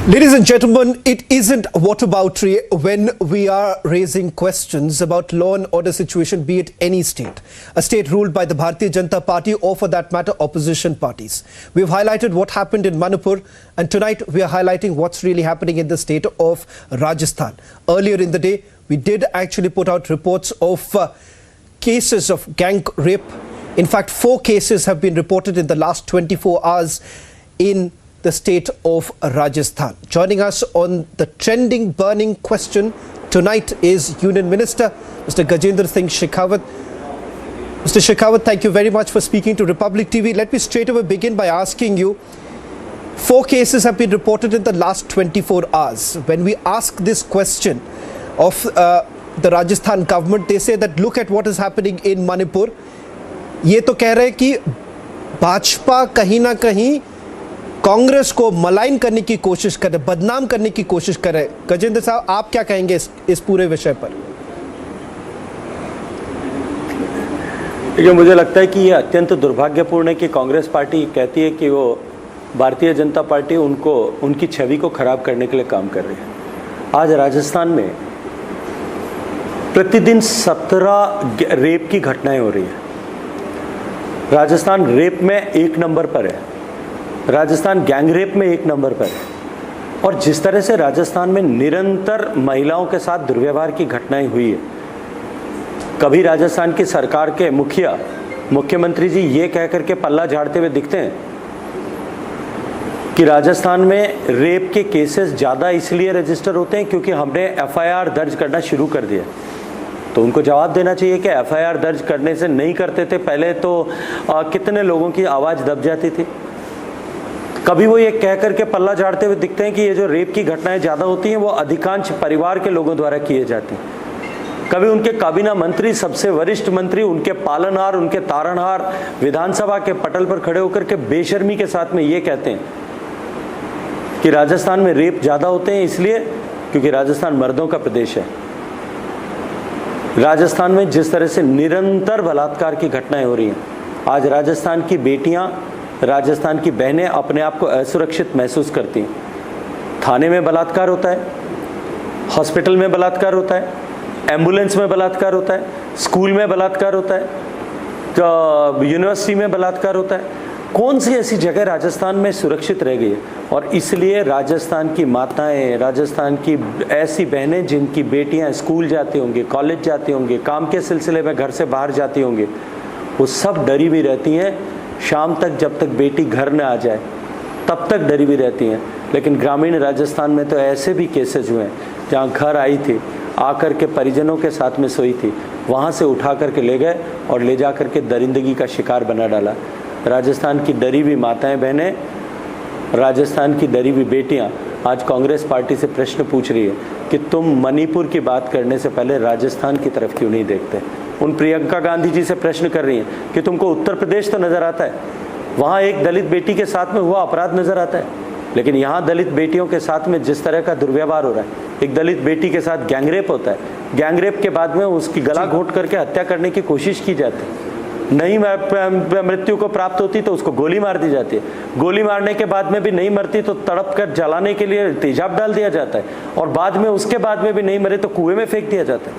Ladies and gentlemen, it isn't whataboutery when we are raising questions about law and order situation, be it any state. A state ruled by the Bharatiya Janata Party, or for that matter, opposition parties. We've highlighted what happened in Manipur, and tonight we are highlighting what's really happening in the state of Rajasthan. Earlier in the day, we did actually put out reports of cases of gang rape. In fact, 4 cases have been reported in the last 24 hours in the state of Rajasthan. Joining us on the trending burning question tonight is Union Minister Mr. Gajendra Singh Shekhawat. Mr. Shekhawat, thank you very much for speaking to Republic TV. Let me straight away begin by asking you, 4 cases have been reported in the last 24 hours. When we ask this question of the Rajasthan government, they say that look at what is happening in Manipur. ये तो कह रहे हैं कि भाजपा कहीं ना कहीं कांग्रेस को मलाइन करने की कोशिश कर रहे, बदनाम करने की कोशिश कर रहे। गजेंद्र साहब, आप क्या कहेंगे इस पूरे विषय पर? देखिए, मुझे लगता है कि ये अत्यंत दुर्भाग्यपूर्ण है कि कांग्रेस पार्टी कहती है कि वो भारतीय जनता पार्टी उनकी छवि को खराब करने के लिए काम कर रही है। आज राजस्थान में प्रतिदिन 17 रेप की घटनाएं हो रही है। राजस्थान रेप में 1 नंबर पर है, राजस्थान गैंग रेप में 1 नंबर पर है। और जिस तरह से राजस्थान में निरंतर महिलाओं के साथ दुर्व्यवहार की घटनाएं हुई है, कभी राजस्थान की सरकार के मुख्यमंत्री जी ये कह करके पल्ला झाड़ते हुए दिखते हैं कि राजस्थान में रेप के केसेस ज़्यादा इसलिए रजिस्टर होते हैं क्योंकि हमने एफआईआर दर्ज करना शुरू कर दिया। तो उनको जवाब देना चाहिए कि एफआईआर दर्ज करने से नहीं करते थे पहले तो कितने लोगों की आवाज़ दब जाती थी। कभी वो ये कह करके पल्ला झाड़ते हुए दिखते हैं कि ये जो रेप की घटनाएं ज़्यादा होती हैं वो अधिकांश परिवार के लोगों द्वारा किए जाती हैं। कभी उनके काबीना मंत्री, सबसे वरिष्ठ मंत्री, उनके पालनहार, उनके तारणहार विधानसभा के पटल पर खड़े होकर के बेशर्मी के साथ में ये कहते हैं कि राजस्थान में रेप ज़्यादा होते हैं इसलिए क्योंकि राजस्थान मर्दों का प्रदेश है। राजस्थान में जिस तरह से निरंतर बलात्कार की घटनाएं हो रही हैं, आज राजस्थान की बेटियां, राजस्थान की बहनें अपने आप को असुरक्षित महसूस करती हैं। थाने में बलात्कार होता है, हॉस्पिटल में बलात्कार होता है, एम्बुलेंस में बलात्कार होता है, स्कूल में बलात्कार होता है, यूनिवर्सिटी में बलात्कार होता है। कौन सी ऐसी जगह राजस्थान में सुरक्षित रह गई है? और इसलिए राजस्थान की माताएं, राजस्थान की ऐसी बहनें जिनकी बेटियां स्कूल जाती होंगी, कॉलेज जाती होंगी, काम के सिलसिले में घर से बाहर जाती होंगी, वो सब डरी हुई रहती हैं। शाम तक जब तक बेटी घर न आ जाए तब तक डरी हुई रहती हैं। लेकिन ग्रामीण राजस्थान में तो ऐसे भी केसेज हुए हैं जहाँ घर आई थी, आकर के परिजनों के साथ में सोई थी, वहाँ से उठा करके ले गए और ले जा करके दरिंदगी का शिकार बना डाला। राजस्थान की डरी हुई माताएं बहनें, राजस्थान की डरी हुई बेटियां आज कांग्रेस पार्टी से प्रश्न पूछ रही है कि तुम मणिपुर की बात करने से पहले राजस्थान की तरफ क्यों नहीं देखते। उन प्रियंका गांधी जी से प्रश्न कर रही हैं कि तुमको उत्तर प्रदेश तो नज़र आता है, वहाँ एक दलित बेटी के साथ में हुआ अपराध नज़र आता है, लेकिन यहाँ दलित बेटियों के साथ में जिस तरह का दुर्व्यवहार हो रहा है, एक दलित बेटी के साथ गैंगरेप होता है, गैंगरेप के बाद में उसकी गला घोंट करके हत्या करने की कोशिश की जाती है, नहीं मृत्यु को प्राप्त होती तो उसको गोली मार दी जाती है, गोली मारने के बाद में भी नहीं मरती तो तड़प कर जलाने के लिए तेजाब डाल दिया जाता है, और बाद में उसके बाद में भी नहीं मरे तो कुएं में फेंक दिया जाता है।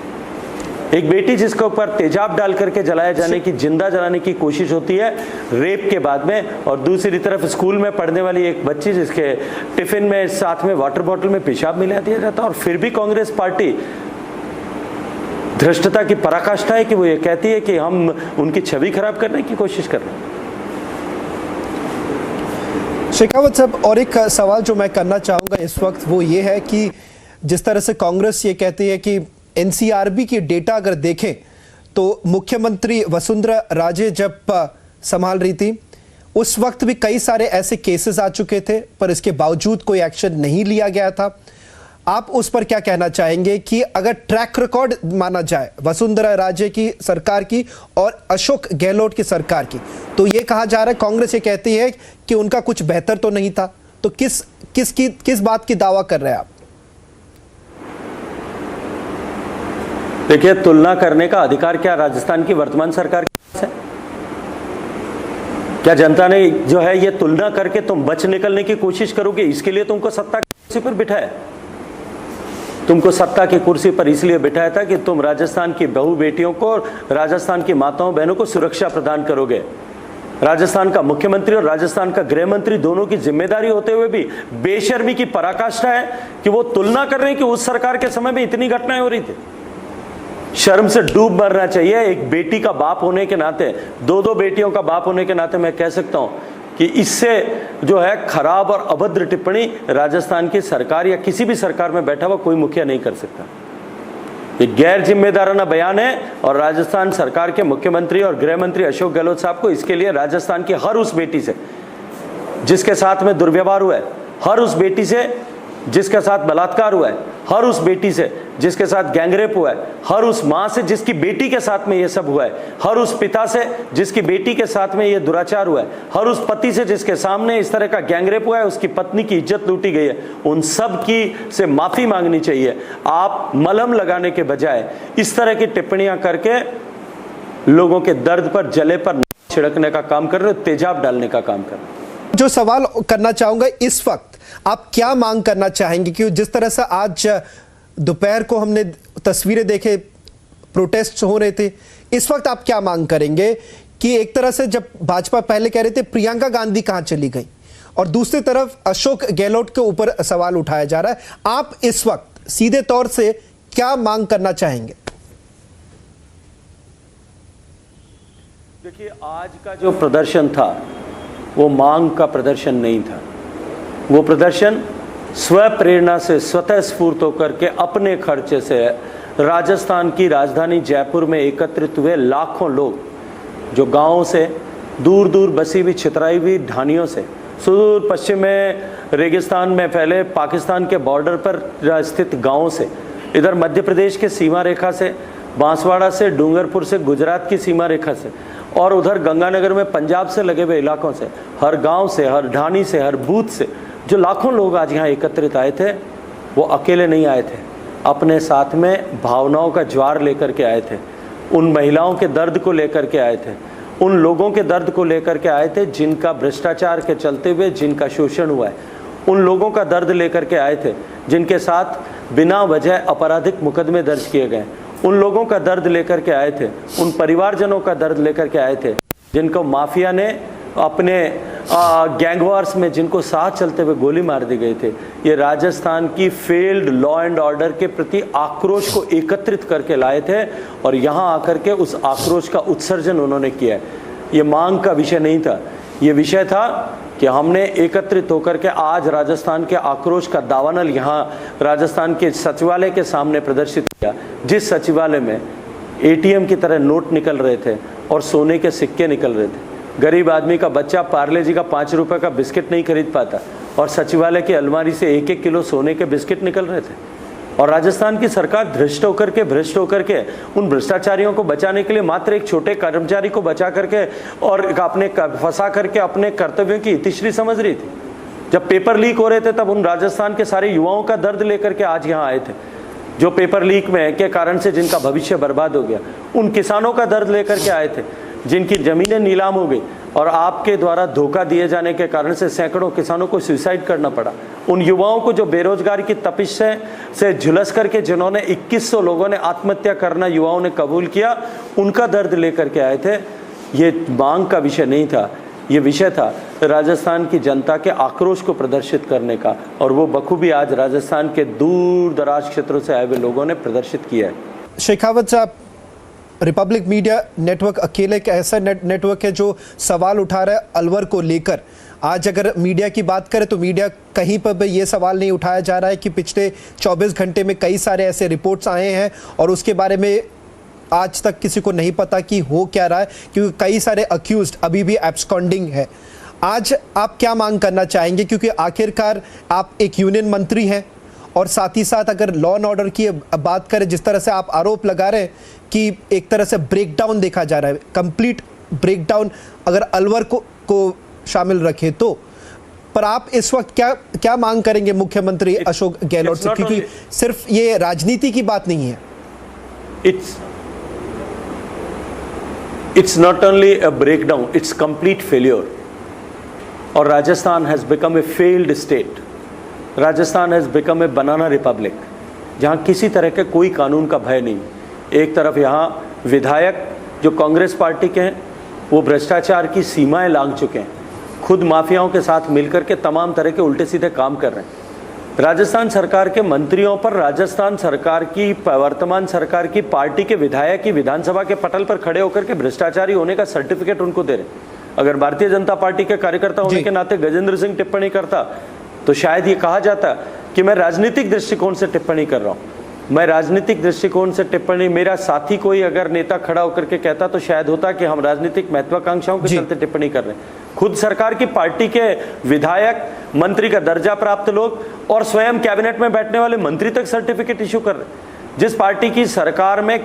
एक बेटी जिसके ऊपर तेजाब डाल करके जलाया जाने की, जिंदा जलाने की कोशिश होती है रेप के बाद में, और दूसरी तरफ स्कूल में पढ़ने वाली एक बच्ची जिसके टिफिन में साथ में वाटर बॉटल में पेशाब मिला दिया जाता है। और फिर भी कांग्रेस पार्टी धृष्टता की पराकाष्ठा है कि वो ये कहती है कि हम उनकी छवि खराब करने की कोशिश कर रहे हैं। शेखावत साहब, और एक सवाल जो मैं करना चाहूंगा इस वक्त वो ये है कि जिस तरह से कांग्रेस ये कहती है कि एनसीआरबी की डेटा अगर देखें तो मुख्यमंत्री वसुंधरा राजे जब संभाल रही थी उस वक्त भी कई सारे ऐसे केसेस आ चुके थे, पर इसके बावजूद कोई एक्शन नहीं लिया गया था। आप उस पर क्या कहना चाहेंगे कि अगर ट्रैक रिकॉर्ड माना जाए वसुंधरा राजे की सरकार की और अशोक गहलोत की सरकार की, तो ये कहा जा रहा है, कांग्रेस ये कहती है कि उनका कुछ बेहतर तो नहीं था, तो किस बात की दावा कर रहे हैं आप? देखिए, तुलना करने का अधिकार क्या राजस्थान की वर्तमान सरकार के पास है? क्या जनता ने जो है ये तुलना करके तुम बच निकलने की कोशिश करोगे? इसके लिए तुमको सत्ता की कुर्सी पर बिठाया, तुमको सत्ता की कुर्सी पर इसलिए बिठाया था कि तुम राजस्थान की बहू बेटियों को, राजस्थान की माताओं बहनों को सुरक्षा प्रदान करोगे। राजस्थान का मुख्यमंत्री और राजस्थान का गृह मंत्री दोनों की जिम्मेदारी होते हुए भी बेशर्मी की पराकाष्ठा है कि वो तुलना कर रहे हैं कि उस सरकार के समय में इतनी घटनाएं हो रही थी। शर्म से डूब मरना चाहिए। एक बेटी का बाप होने के नाते, दो बेटियों का बाप होने के नाते मैं कह सकता हूं कि इससे जो है खराब और अभद्र टिप्पणी राजस्थान की सरकार या किसी भी सरकार में बैठा हुआ कोई मुखिया नहीं कर सकता। ये गैर जिम्मेदाराना बयान है, और राजस्थान सरकार के मुख्यमंत्री और गृह मंत्री अशोक गहलोत साहब को इसके लिए राजस्थान की हर उस बेटी से जिसके साथ में दुर्व्यवहार हुआ है, हर उस बेटी से जिसके साथ बलात्कार हुआ है, हर उस बेटी से जिसके साथ गैंगरेप हुआ है, हर उस माँ से जिसकी बेटी के साथ में ये सब हुआ है, हर उस पिता से जिसकी बेटी के साथ में ये दुराचार हुआ है, हर उस पति से जिसके सामने इस तरह का गैंगरेप हुआ है, उसकी पत्नी की इज्जत लूटी गई है, उन सब की से माफी मांगनी चाहिए। आप मलहम लगाने के बजाय इस तरह की टिप्पणियां करके लोगों के दर्द पर, जले पर छिड़कने का काम कर रहे हो, तेजाब डालने का काम कर रहे हो। जो सवाल करना चाहूंगा, इस वक्त आप क्या मांग करना चाहेंगे? क्योंकि जिस तरह से आज दोपहर को हमने तस्वीरें देखे, प्रोटेस्ट हो रहे थे, इस वक्त आप क्या मांग करेंगे? कि एक तरह से जब भाजपा पहले कह रहे थे प्रियंका गांधी कहां चली गई, और दूसरी तरफ अशोक गहलोत के ऊपर सवाल उठाया जा रहा है, आप इस वक्त सीधे तौर से क्या मांग करना चाहेंगे? देखिए, आज का जो प्रदर्शन था वो मांग का प्रदर्शन नहीं था। वो प्रदर्शन स्व प्रेरणा से, स्वतः स्फूर्त होकर के अपने खर्चे से राजस्थान की राजधानी जयपुर में एकत्रित हुए लाखों लोग, जो गांवों से, दूर दूर बसी हुई छितराई हुई ढानियों से, सुदूर पश्चिम में रेगिस्तान में फैले पाकिस्तान के बॉर्डर पर स्थित गांवों से, इधर मध्य प्रदेश के सीमा रेखा से, बांसवाड़ा से, डूंगरपुर से, गुजरात की सीमा रेखा से, और उधर गंगानगर में पंजाब से लगे हुए इलाकों से, हर गांव से, हर ढानी से, हर बूथ से जो लाखों लोग आज यहाँ एकत्रित आए थे, वो अकेले नहीं आए थे, अपने साथ में भावनाओं का ज्वार लेकर के आए थे। उन महिलाओं के दर्द को लेकर के आए थे, उन लोगों के दर्द को लेकर के आए थे जिनका भ्रष्टाचार के चलते हुए जिनका शोषण हुआ है, उन लोगों का दर्द लेकर के आए थे जिनके साथ बिना वजह आपराधिक मुकदमे दर्ज किए गए, उन लोगों का दर्द लेकर के आए थे, उन परिवारजनों का दर्द लेकर के आए थे जिनको माफिया ने अपने गैंगवार्स में, जिनको साथ चलते हुए गोली मार दी गई थे। ये राजस्थान की फेल्ड लॉ एंड ऑर्डर के प्रति आक्रोश को एकत्रित करके लाए थे और यहाँ आकर के उस आक्रोश का उत्सर्जन उन्होंने किया है। ये मांग का विषय नहीं था, ये विषय था कि हमने एकत्रित होकर के आज राजस्थान के आक्रोश का दावानल यहाँ राजस्थान के सचिवालय के सामने प्रदर्शित किया, जिस सचिवालय में एटीएम की तरह नोट निकल रहे थे और सोने के सिक्के निकल रहे थे। गरीब आदमी का बच्चा पार्ले जी का 5 रुपए का बिस्किट नहीं खरीद पाता और सचिवालय की अलमारी से 1-1 किलो सोने के बिस्किट निकल रहे थे। और राजस्थान की सरकार भ्रष्ट होकर के उन भ्रष्टाचारियों को बचाने के लिए मात्र एक छोटे कर्मचारी को बचा करके और अपने फंसा करके अपने कर्तव्यों की इतिश्री समझ रही थी। जब पेपर लीक हो रहे थे तब उन राजस्थान के सारे युवाओं का दर्द लेकर के आज यहाँ आए थे, जो पेपर लीक में के कारण से जिनका भविष्य बर्बाद हो गया। उन किसानों का दर्द लेकर के आए थे जिनकी जमीनें नीलाम हो गई और आपके द्वारा धोखा दिए जाने के कारण से सैकड़ों किसानों को सुसाइड करना पड़ा। उन युवाओं को जो बेरोजगारी की तपिश से झुलस करके जिन्होंने 2100 लोगों ने आत्महत्या करना युवाओं ने कबूल किया, उनका दर्द लेकर के आए थे। ये मांग का विषय नहीं था, ये विषय था राजस्थान की जनता के आक्रोश को प्रदर्शित करने का, और वो बखूबी आज राजस्थान के दूर दराज क्षेत्रों से आए हुए लोगों ने प्रदर्शित किया है। शेखावत साहब, रिपब्लिक मीडिया नेटवर्क अकेले एक ऐसा नेटवर्क है जो सवाल उठा रहा है अलवर को लेकर। आज अगर मीडिया की बात करें तो मीडिया कहीं पर भी ये सवाल नहीं उठाया जा रहा है कि पिछले 24 घंटे में कई सारे ऐसे रिपोर्ट्स आए हैं और उसके बारे में आज तक किसी को नहीं पता कि हो क्या रहा है, क्योंकि कई सारे अक्यूज्ड अभी भी एब्सकॉन्डिंग है। आज आप क्या मांग करना चाहेंगे, क्योंकि आखिरकार आप एक यूनियन मंत्री हैं और साथ ही साथ अगर लॉ एंड ऑर्डर की बात करें, जिस तरह से आप आरोप लगा रहे हैं कि एक तरह से ब्रेकडाउन देखा जा रहा है, कंप्लीट ब्रेकडाउन अगर अलवर को शामिल रखे तो, पर आप इस वक्त क्या मांग करेंगे मुख्यमंत्री अशोक गहलोत से, क्योंकि सिर्फ ये राजनीति की बात नहीं है। It's not only a breakdown, it's complete failure. और Rajasthan has become a failed state. Rajasthan has become a banana republic, जहाँ किसी तरह के कोई कानून का भय नहीं। एक तरफ यहाँ विधायक जो कांग्रेस पार्टी के हैं वो भ्रष्टाचार की सीमाएं लांघ चुके हैं, खुद माफियाओं के साथ मिलकर के तमाम तरह के उल्टे सीधे काम कर रहे हैं। राजस्थान सरकार के मंत्रियों पर राजस्थान सरकार की वर्तमान सरकार की पार्टी के विधायक की विधानसभा के पटल पर खड़े होकर के भ्रष्टाचारी होने का सर्टिफिकेट उनको दे रहे। अगर भारतीय जनता पार्टी के कार्यकर्ता होने के नाते गजेंद्र सिंह टिप्पणी करता तो शायद ये कहा जाता कि मैं राजनीतिक दृष्टिकोण से टिप्पणी कर रहा हूँ, मैं राजनीतिक दृष्टिकोण से टिप्पणी, मेरा साथी कोई अगर नेता खड़ा होकर के कहता तो शायद होता कि हम राजनीतिक महत्वाकांक्षाओं के चलते टिप्पणी कर रहे हैं। खुद सरकार की पार्टी के विधायक, मंत्री का दर्जा प्राप्त लोग और स्वयं कैबिनेट में बैठने वाले मंत्री तक सर्टिफिकेट इशू कर रहे हैं। जिस पार्टी की सरकार में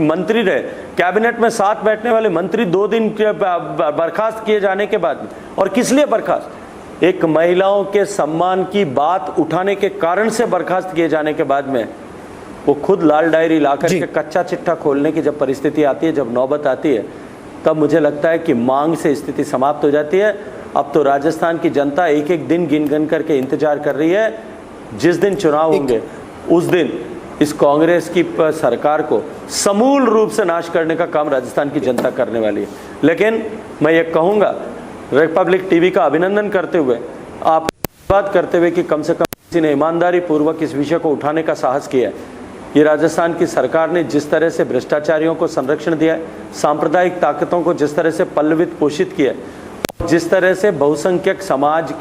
मंत्री रहे, कैबिनेट में साथ बैठने वाले मंत्री 2 दिन बर्खास्त किए जाने के बाद, और किस लिए बर्खास्त? एक महिलाओं के सम्मान की बात उठाने के कारण से बर्खास्त किए जाने के बाद में वो खुद लाल डायरी लाकर के कच्चा चिट्ठा खोलने की जब परिस्थिति आती है, जब नौबत आती है, तब मुझे लगता है कि मांग से स्थिति समाप्त हो जाती है। अब तो राजस्थान की जनता एक एक दिन गिन गिन करके इंतजार कर रही है। जिस दिन चुनाव होंगे उस दिन इस कांग्रेस की सरकार को समूल रूप से नाश करने का काम राजस्थान की जनता करने वाली है। लेकिन मैं ये कहूँगा, रिपब्लिक टीवी का अभिनंदन करते हुए, आप बात करते हुए कि कम से कम किसी ने ईमानदारी पूर्वक इस विषय को उठाने का साहस किया है। ये राजस्थान की सरकार ने जिस तरह से भ्रष्टाचारियों को संरक्षण दिया है, सांप्रदायिक ताकतों को जिस तरह से पल्लवित पोषित किया है, जिस तरह से बहुसंख्यक समाज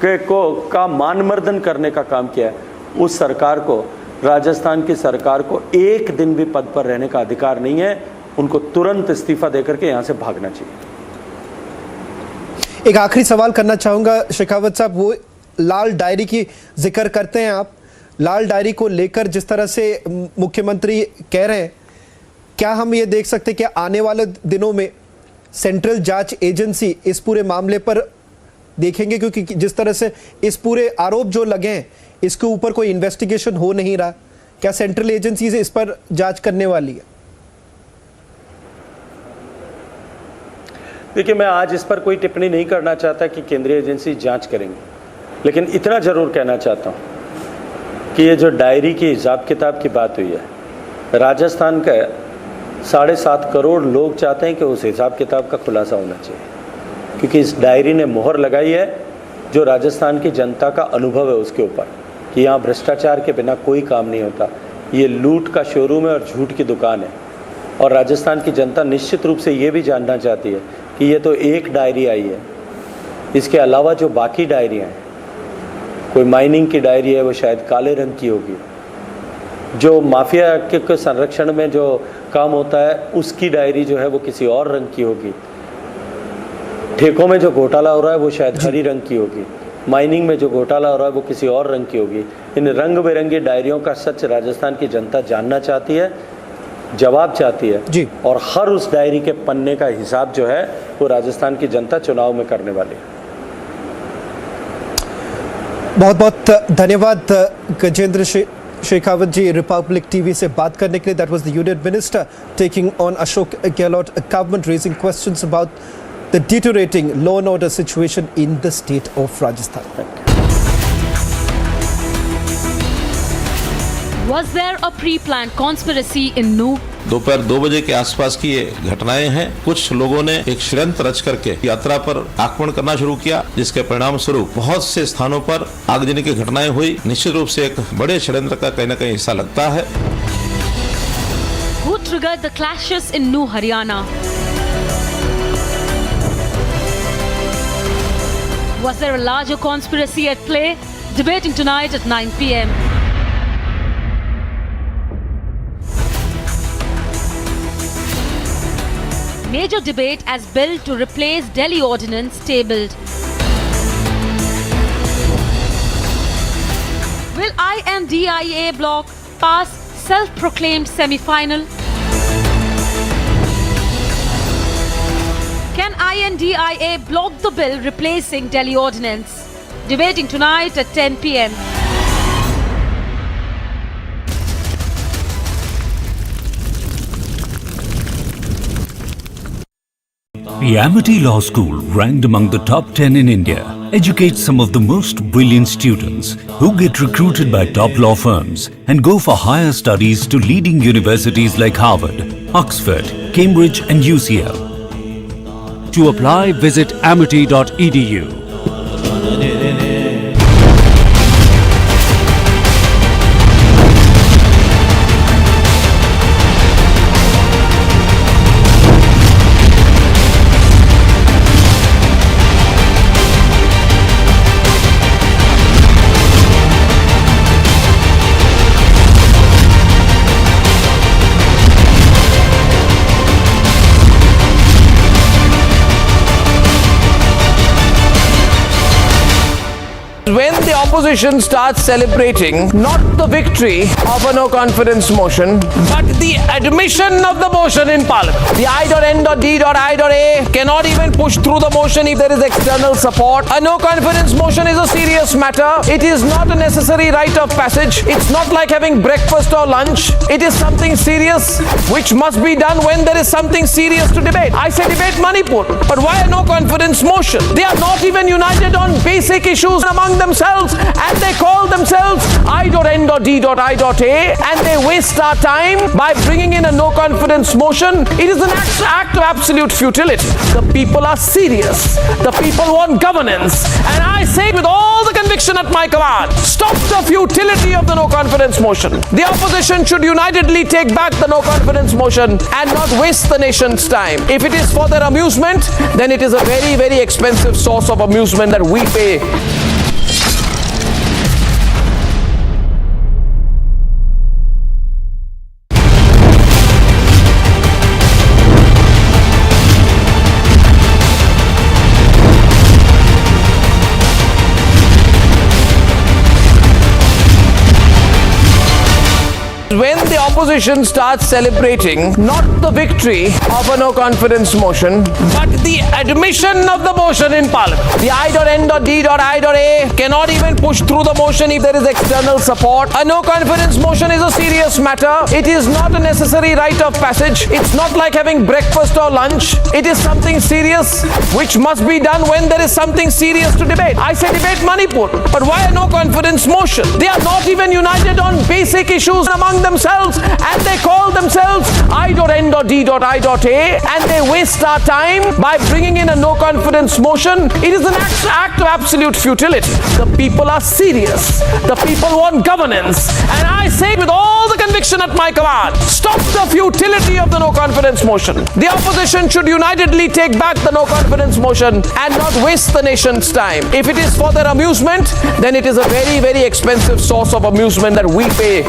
का मानमर्दन करने का काम किया है, उस सरकार को, राजस्थान की सरकार को एक दिन भी पद पर रहने का अधिकार नहीं है। उनको तुरंत इस्तीफा देकर के यहाँ से भागना चाहिए। एक आखिरी सवाल करना चाहूँगा शेखावत साहब, वो लाल डायरी की जिक्र करते हैं आप, लाल डायरी को लेकर जिस तरह से मुख्यमंत्री कह रहे हैं, क्या हम ये देख सकते हैं कि आने वाले दिनों में सेंट्रल जांच एजेंसी इस पूरे मामले पर देखेंगे? क्योंकि जिस तरह से इस पूरे आरोप जो लगे हैं इसके ऊपर कोई इन्वेस्टिगेशन हो नहीं रहा, क्या सेंट्रल एजेंसी से इस पर जांच करने वाली है? देखिए, मैं आज इस पर कोई टिप्पणी नहीं करना चाहता कि केंद्रीय एजेंसी जांच करेंगे, लेकिन इतना जरूर कहना चाहता हूँ कि ये जो डायरी की हिसाब किताब की बात हुई है, राजस्थान का 7.5 करोड़ लोग चाहते हैं कि उस हिसाब किताब का खुलासा होना चाहिए, क्योंकि इस डायरी ने मोहर लगाई है जो राजस्थान की जनता का अनुभव है उसके ऊपर, कि यहाँ भ्रष्टाचार के बिना कोई काम नहीं होता, ये लूट का शोरूम है और झूठ की दुकान है। और राजस्थान की जनता निश्चित रूप से ये भी जानना चाहती है कि ये तो एक डायरी आई है, इसके अलावा जो बाकी डायरियाँ हैं, कोई माइनिंग की डायरी है वो शायद काले रंग की होगी, जो माफिया के संरक्षण में जो काम होता है उसकी डायरी जो है वो किसी और रंग की होगी, ठेकों में जो घोटाला हो रहा है वो शायद हरी रंग की होगी, माइनिंग में जो घोटाला हो रहा है वो किसी और रंग की होगी। इन रंग बिरंगी डायरियों का सच राजस्थान की जनता जानना चाहती है, जवाब चाहती है जी, और हर उस डायरी के पन्ने का हिसाब जो है वो राजस्थान की जनता चुनाव में करने वाली है। बहुत बहुत धन्यवाद गजेंद्र शेखावत जी, रिपब्लिक टीवी से बात करने के लिए। That was the union minister taking on Ashok Gehlot government, raising questions about the deteriorating law and order situation in the state of Rajasthan. Was there a pre-planned conspiracy in Nuh? दोपहर 2 बजे के आसपास की ये घटनाएं हैं। कुछ लोगों ने एक षड्यंत्र रच करके यात्रा पर आक्रमण करना शुरू किया, जिसके परिणाम स्वरूप बहुत से स्थानों पर आगजनी की घटनाएं हुई। निश्चित रूप से एक बड़े षड्यंत्र का कहीं न कहीं हिस्सा लगता है। Who triggered the clashes in Nuh, Haryana? Was there a larger conspiracy at play? Debating tonight at 9 p.m. Major debate as bill to replace Delhi Ordinance tabled. Will INDIA bloc pass self-proclaimed semi-final? Can INDIA block the bill replacing Delhi Ordinance? Debating tonight at 10 p.m. The Amity Law School, ranked among the top 10 in India, educates some of the most brilliant students who get recruited by top law firms and go for higher studies to leading universities like Harvard, Oxford, Cambridge and UCL. To apply, visit amity.edu. the opposition starts celebrating not the victory of a no confidence motion, but the admission of the motion in Parliament. The I.N.D.I.A cannot even push through the motion if there is external support. A no confidence motion is a serious matter. It is not a necessary rite of passage. It's not like having breakfast or lunch. It is something serious which must be done when there is something serious to debate. I say debate Manipur, but why a no confidence motion? They are not even united on basic issues among themselves, and they call themselves I.N.D.I.A and they waste our time by bringing in a no confidence motion. It is an act of absolute futility. The people are serious. The people want governance, and I say with all the conviction at my command, stop the futility of the no confidence motion. The opposition should unitedly take back the no confidence motion and not waste the nation's time. If it is for their amusement, then it is a very, very expensive source of amusement that we pay. When the opposition starts celebrating not the victory of a no confidence motion, but the admission of the motion in Parliament. The I.N.D.I.A cannot even push through the motion if there is external support. A no confidence motion is a serious matter. It is not a necessary rite of passage. It's not like having breakfast or lunch. It is something serious which must be done when there is something serious to debate. I say debate Manipur, but why a no confidence motion? They are not even united on basic issues among themselves, and they call themselves I.N.D.I.A and they waste our time by bringing in a no confidence motion. It is an act of absolute futility. The people are serious. The people want governance, and I say with all the conviction at my command, stop the futility of the no confidence motion. The opposition should unitedly take back the no confidence motion and not waste the nation's time. If it is for their amusement, then it is a very, very expensive source of amusement that we pay.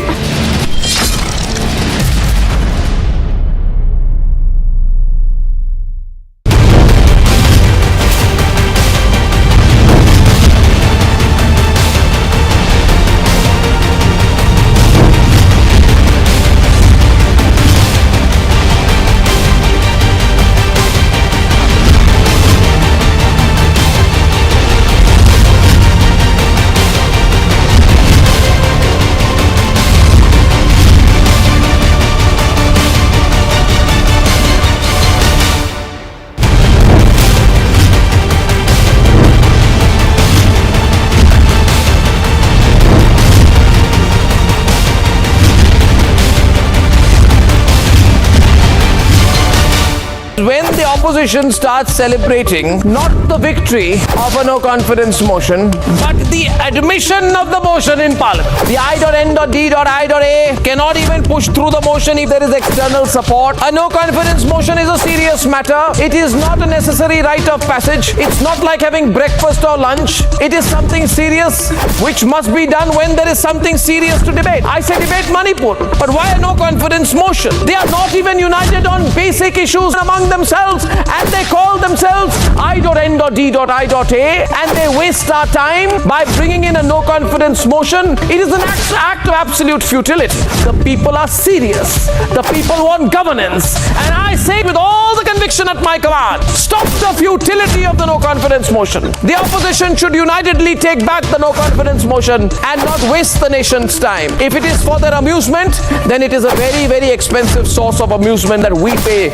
When the opposition starts celebrating not the victory of a no confidence motion, but the admission of the motion in Parliament. The I.N.D.I.A cannot even push through the motion if there is external support. A no confidence motion is a serious matter. It is not a necessary rite of passage. It's not like having breakfast or lunch. It is something serious which must be done when there is something serious to debate. I say debate Manipur, but why a no confidence motion? They are not even united on basic issues among themselves, and they call themselves I.N.D.I.A and they waste our time by bringing in a no confidence motion. It is an act of absolute futility. The people are serious. The people want governance, and I say with all the conviction at my command, stop the futility of the no confidence motion. The opposition should unitedly take back the no confidence motion and not waste the nation's time. If it is for their amusement, then it is a very, very expensive source of amusement that we pay.